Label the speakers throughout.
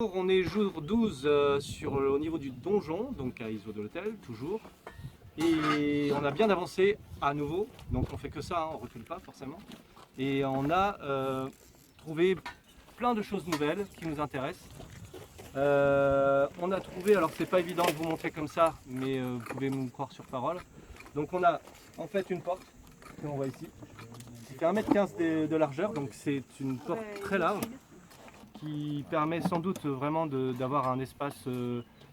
Speaker 1: On est jour 12 au niveau du donjon, donc à Iso de l'Hôtel, toujours. Et on a bien avancé à nouveau, donc on fait que ça, hein, on ne recule pas forcément. Et on a trouvé plein de choses nouvelles qui nous intéressent. On a trouvé, alors c'est pas évident de vous montrer comme ça, mais vous pouvez me croire sur parole. Donc on a en fait une porte, que l'on voit ici, qui fait 1,15 m de largeur, donc c'est une porte très large, qui permet sans doute vraiment d'avoir un espace,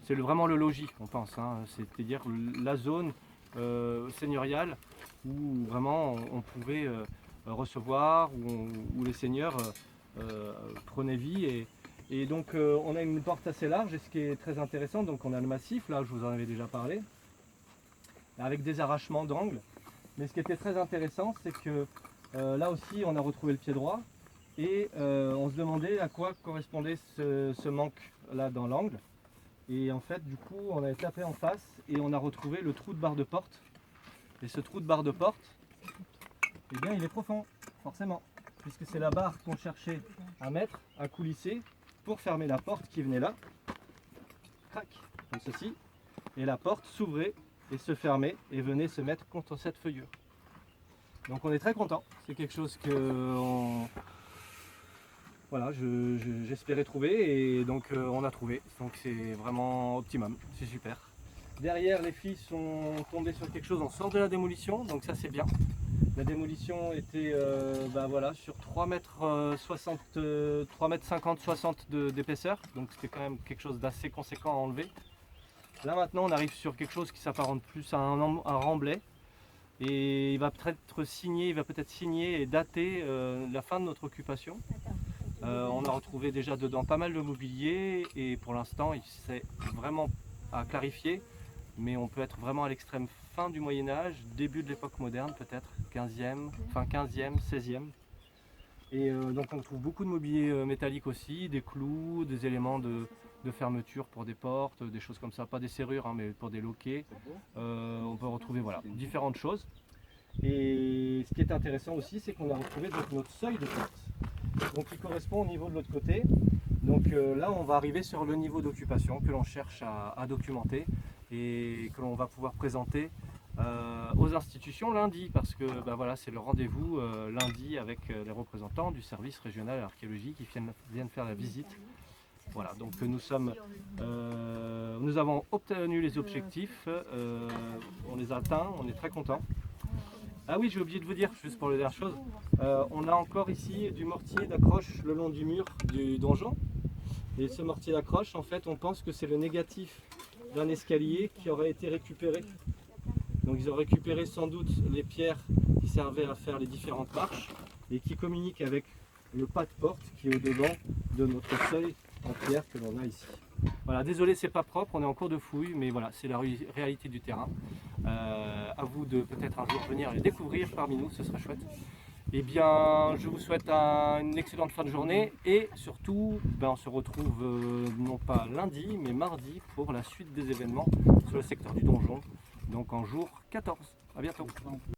Speaker 1: c'est vraiment le logis on pense, hein, c'est-à-dire la zone seigneuriale où vraiment on pouvait recevoir, où les seigneurs prenaient vie. Et donc on a une porte assez large, et ce qui est très intéressant, donc on a le massif, là je vous en avais déjà parlé, avec des arrachements d'angles. Mais ce qui était très intéressant, c'est que là aussi on a retrouvé le pied droit. Et on se demandait à quoi correspondait ce manque là dans l'angle. Et en fait du coup on a tapé en face et on a retrouvé le trou de barre de porte. Et ce trou de barre de porte, eh bien il est profond, forcément, puisque c'est la barre qu'on cherchait à mettre, à coulisser, pour fermer la porte qui venait là. Crac, comme ceci. Et la porte s'ouvrait et se fermait et venait se mettre contre cette feuillure. Donc on est très content, c'est quelque chose que voilà, j'espérais trouver, et donc on a trouvé, donc c'est vraiment optimum, c'est super. Derrière, les filles sont tombées sur quelque chose en sort de la démolition, donc ça c'est bien. La démolition était voilà, sur 3,50 m, 3,50 m d'épaisseur, donc c'était quand même quelque chose d'assez conséquent à enlever. Là maintenant on arrive sur quelque chose qui s'apparente plus à un remblai, et il va peut-être signer et dater la fin de notre occupation. On a retrouvé déjà dedans pas mal de mobilier, et pour l'instant c'est vraiment à clarifier, mais on peut être vraiment à l'extrême fin du Moyen-Âge, début de l'époque moderne peut-être, 15e, fin 15e, 16e. Et donc on trouve beaucoup de mobilier métallique aussi, des clous, des éléments de fermeture pour des portes, des choses comme ça, pas des serrures hein, mais pour des loquets. On peut retrouver voilà, différentes choses. Et ce qui est intéressant aussi, c'est qu'on a retrouvé donc notre seuil de porte, donc qui correspond au niveau de l'autre côté. Donc là on va arriver sur le niveau d'occupation que l'on cherche à documenter et que l'on va pouvoir présenter aux institutions lundi, parce que voilà, c'est le rendez-vous lundi avec les représentants du service régional archéologie qui viennent faire la visite. Voilà, donc nous avons obtenu les objectifs, on les a atteints, on est très contents. Ah oui, j'ai oublié de vous dire, juste pour la dernière chose, on a encore ici du mortier d'accroche le long du mur du donjon. Et ce mortier d'accroche, en fait, on pense que c'est le négatif d'un escalier qui aurait été récupéré. Donc ils ont récupéré sans doute les pierres qui servaient à faire les différentes marches et qui communiquent avec le pas de porte qui est au-devant de notre seuil en pierre que l'on a ici. Voilà, désolé, c'est pas propre, on est en cours de fouille, mais voilà, c'est la réalité du terrain. À vous de peut-être un jour venir les découvrir parmi nous, ce serait chouette. Eh bien, je vous souhaite une excellente fin de journée, et surtout, on se retrouve non pas lundi, mais mardi pour la suite des événements sur le secteur du donjon, donc en jour 14. À bientôt.